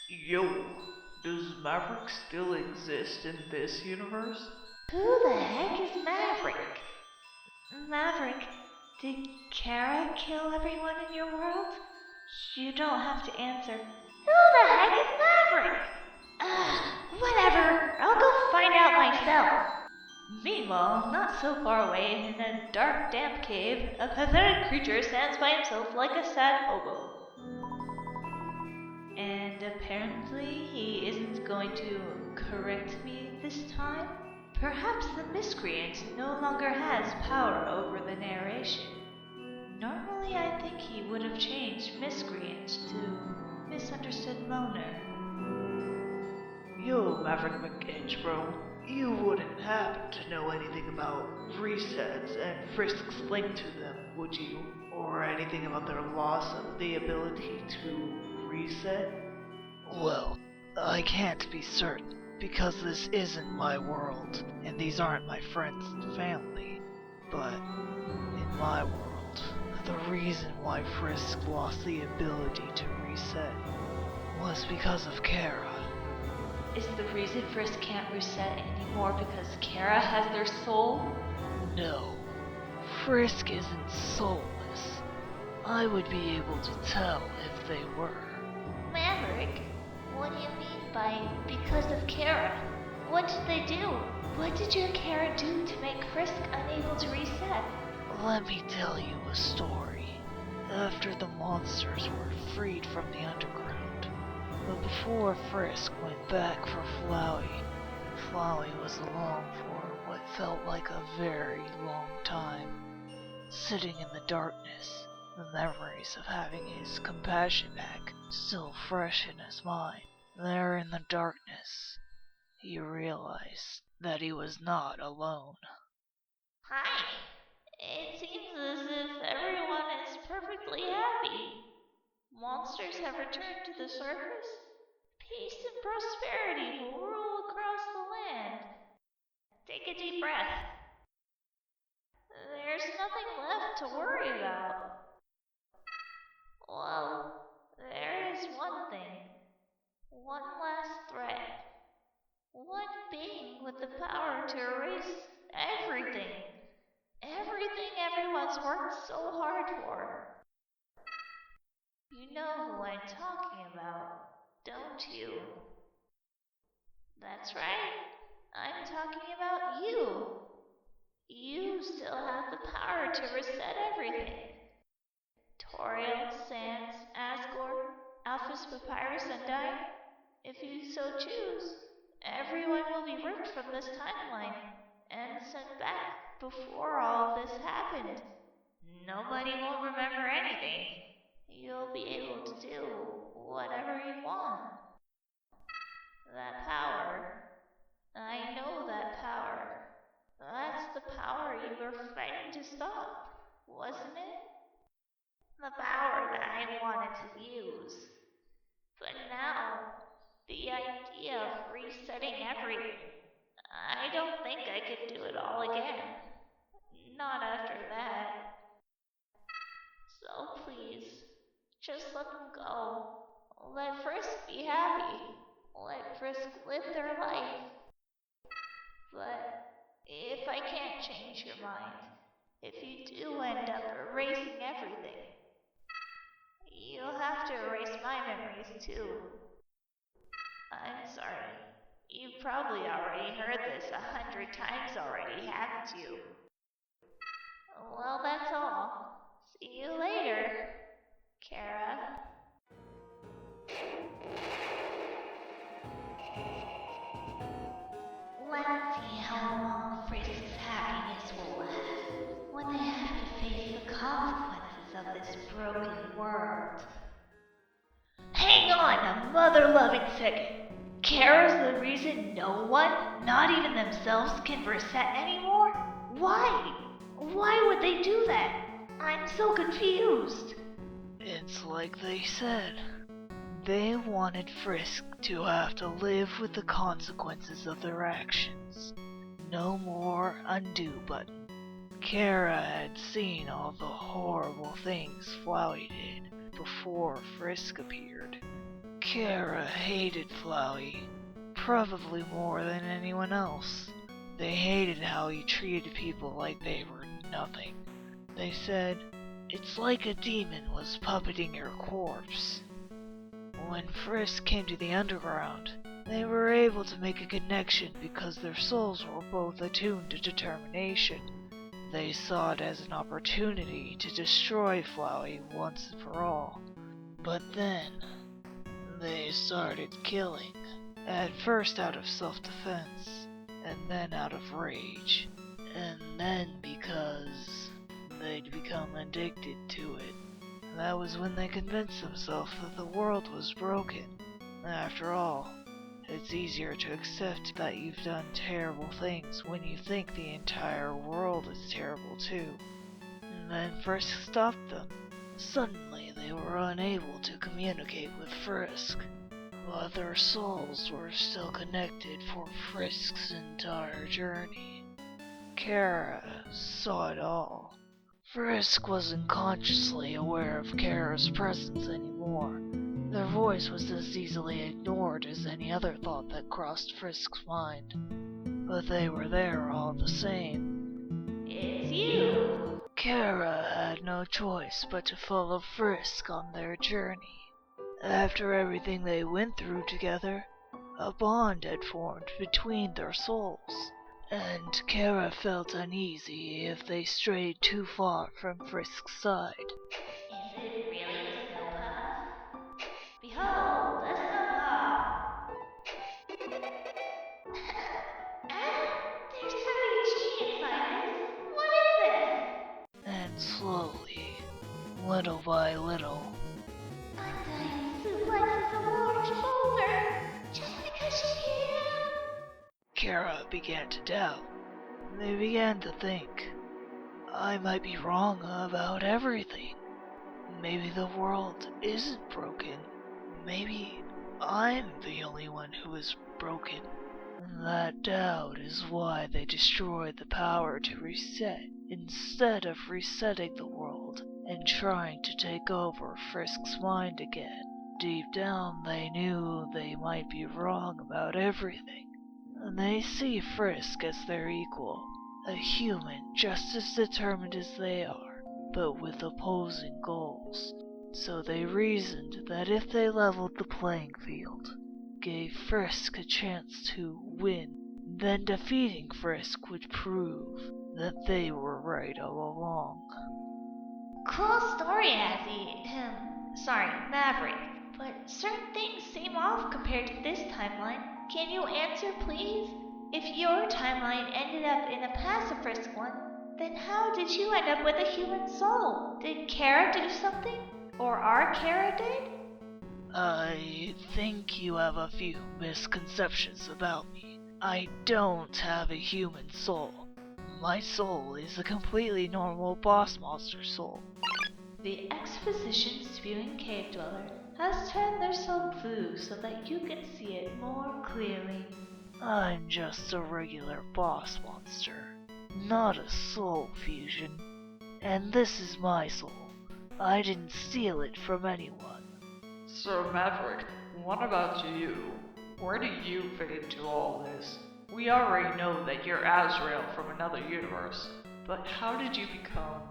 Yo, does Maverick still exist in this universe? Who the heck is Maverick? Maverick, did Chara kill everyone in your world? You don't have to answer. Who the heck is Maverick? Whatever. I'll go find out myself. Meanwhile, not so far away, in a dark, damp cave, a pathetic creature stands by himself like a sad hobo. And apparently he isn't going to correct me this time? Perhaps the miscreant no longer has power over the narration. Normally I think he would have changed miscreant to misunderstood loner. Yo, Maverick McInch, bro. You wouldn't happen to know anything about resets and Frisk's link to them, would you? Or anything about their loss of the ability to reset? Well, I can't be certain, because this isn't my world, and these aren't my friends and family. But in my world, the reason why Frisk lost the ability to reset was because of Chara. Is the reason Frisk can't reset anymore because Chara has their soul? No, Frisk isn't soulless. I would be able to tell if they were. Maverick, what do you mean by because of Chara? What did they do? What did your Chara do to make Frisk unable to reset? Let me tell you a story. After the monsters were freed from the underground, but before Frisk went back for Flowey, Flowey was alone for what felt like a very long time. Sitting in the darkness, the memories of having his compassion back still fresh in his mind. There in the darkness, he realized that he was not alone. Hi. It seems as if everyone is perfectly happy. Monsters have returned to the surface. Peace and prosperity will rule across the land. Take a deep breath. There's nothing left to worry about. Well, there is one thing. One last threat. One being with the power to erase everything. Everything everyone's worked so hard for. You know who I'm talking about, don't you? That's right. I'm talking about you. You still have the power to reset everything. Toriel, Sans, Asgore, Alphys Papyrus, and I. If you so choose, everyone will be ripped from this timeline and sent back before all this happened. Nobody will remember anything. You'll be able to do whatever you want. That power, I know that power. That's the power you were fighting to stop, wasn't it? The power that I wanted to use. But now, the idea of resetting everything, I don't think I could do it all again. Not after that. So please, just let them go. Let Frisk be happy. Let Frisk live their life. But if I can't change your mind, if you do end up erasing everything, you'll have to erase my memories too. I'm sorry. You've probably already heard this 100 times already, haven't you? Well, that's all. See you later, Chara. Let's see how long Frisk's happiness will last when they have to face the consequences of this broken world. Hang on a mother-loving second. Chara's the reason no one, not even themselves, can reset anymore? Why? Why would they do that? I'm so confused. It's like they said. They wanted Frisk to have to live with the consequences of their actions. No more undo button. Chara had seen all the horrible things Flowey did before Frisk appeared. Chara hated Flowey, probably more than anyone else. They hated how he treated people like they were nothing. They said, "It's like a demon was puppeting your corpse." When Frisk came to the underground, they were able to make a connection because their souls were both attuned to determination. They saw it as an opportunity to destroy Flowey once and for all. But then, they started killing. At first out of self-defense, and then out of rage, and then because they'd become addicted to it. That was when they convinced themselves that the world was broken. After all, it's easier to accept that you've done terrible things when you think the entire world is terrible too. And then Frisk stopped them. Suddenly they were unable to communicate with Frisk, but their souls were still connected for Frisk's entire journey. Chara saw it all. Frisk wasn't consciously aware of Chara's presence anymore. Their voice was as easily ignored as any other thought that crossed Frisk's mind. But they were there all the same. It's you! Chara had no choice but to follow Frisk on their journey. After everything they went through together, a bond had formed between their souls, and Chara felt uneasy if they strayed too far from Frisk's side. Is it really the snow puff? Behold, the snow puff! There's something cheating inside this. What is this? And slowly, little by little, Undying suplexes a large boulder just because she can. Chara began to doubt. They began to think, I might be wrong about everything. Maybe the world isn't broken. Maybe I'm the only one who is broken. That doubt is why they destroyed the power to reset, instead of resetting the world and trying to take over Frisk's mind again. Deep down they knew they might be wrong about everything. And they see Frisk as their equal, a human just as determined as they are, but with opposing goals. So they reasoned that if they leveled the playing field, gave Frisk a chance to win, then defeating Frisk would prove that they were right all along. Cool story, Maverick. But certain things seem off compared to this timeline. Can you answer, please? If your timeline ended up in a pacifist one, then how did you end up with a human soul? Did Chara do something? Or our Chara did? I think you have a few misconceptions about me. I don't have a human soul. My soul is a completely normal boss monster soul. The exposition spewing cave dweller has turned their soul blue so that you can see it more clearly. I'm just a regular boss monster, not a soul fusion. And this is my soul. I didn't steal it from anyone. So Maverick, what about you? Where do you fit into all this? We already know that you're Azrael from another universe, but how did you become,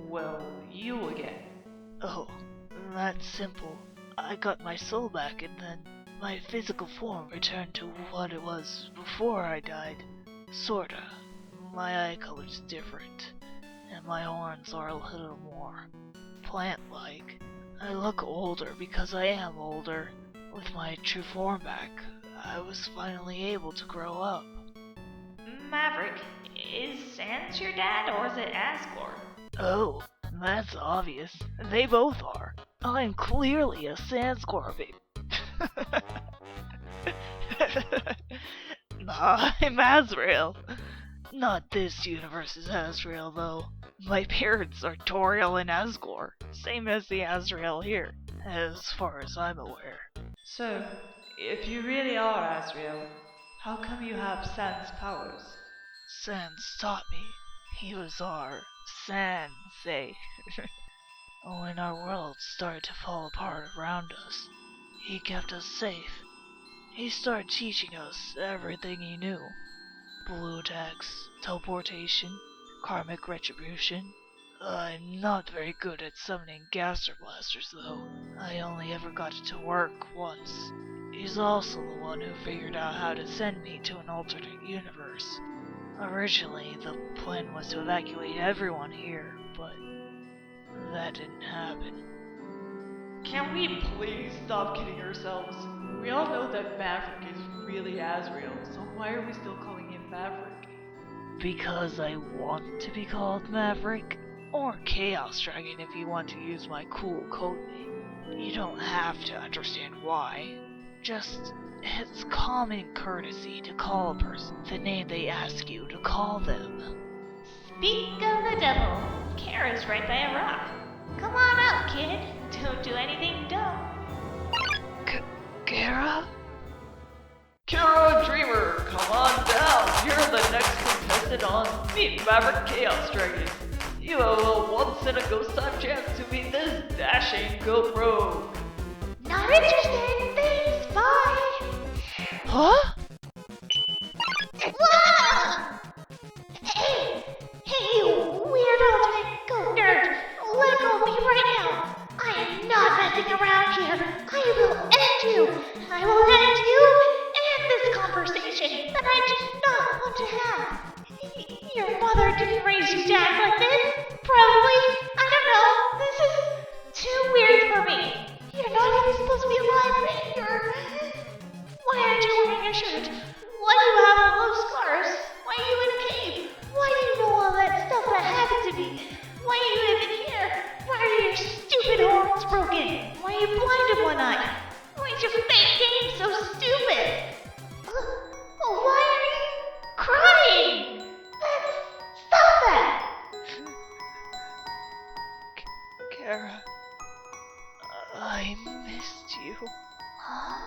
well, you again? Oh, that's simple. I got my soul back and then my physical form returned to what it was before I died. Sorta. My eye color's different, and my horns are a little more plant-like. I look older because I am older. With my true form back, I was finally able to grow up. Maverick, is Sans your dad or is it Asgore? Oh, that's obvious. They both are. I'm clearly a Sandscore baby. I'm Azrael. Not this universe's Azrael, though. My parents are Toriel and Asgore, same as the Azrael here, as far as I'm aware. So, if you really are Azrael, how come you have Sans powers? Sans taught me. He was our sensei. When our world started to fall apart around us, He kept us safe. He started teaching us everything he knew. Blue attacks, teleportation, karmic retribution. I'm not very good at summoning gaster blasters, though. I only ever got it to work once. He's also the one who figured out how to send me to an alternate universe. Originally, the plan was to evacuate everyone here, but that didn't happen. Can we please stop kidding ourselves? We all know that Maverick is really Azrael, so why are we still calling him Maverick? Because I want to be called Maverick, or Chaos Dragon if you want to use my cool code name. You don't have to understand why. Just, it's common courtesy to call a person the name they ask you to call them. Speak of the devil. Kara's right by a rock. Come on out, kid. Don't do anything dumb. Chara? Chara Dreamer, come on down. You're the next contestant on Meet Maverick Chaos Dragon. You have a once in a ghost time chance to meet this dashing goat rogue. Not interested. Thanks. Bye. Huh? Whoa! Hey, you weird ultimate goat nerd. Let go of me right now. I am not messing around here. I will end you. I will end you and this conversation that I do not want to have. Your mother didn't raise you to act like this. Probably. I don't know. This is too weird for me. You're not even supposed to be alive and you're... Why aren't you wearing a shirt? Why do you have all those scars? Why are you in a cave? Why do you know all that stuff that happened to me? Why are you even here? Why are your stupid horns broken? Why are you blind in one eye? Why is your fake game so stupid? Why are you crying? Stop that! Chara, I missed you. Huh?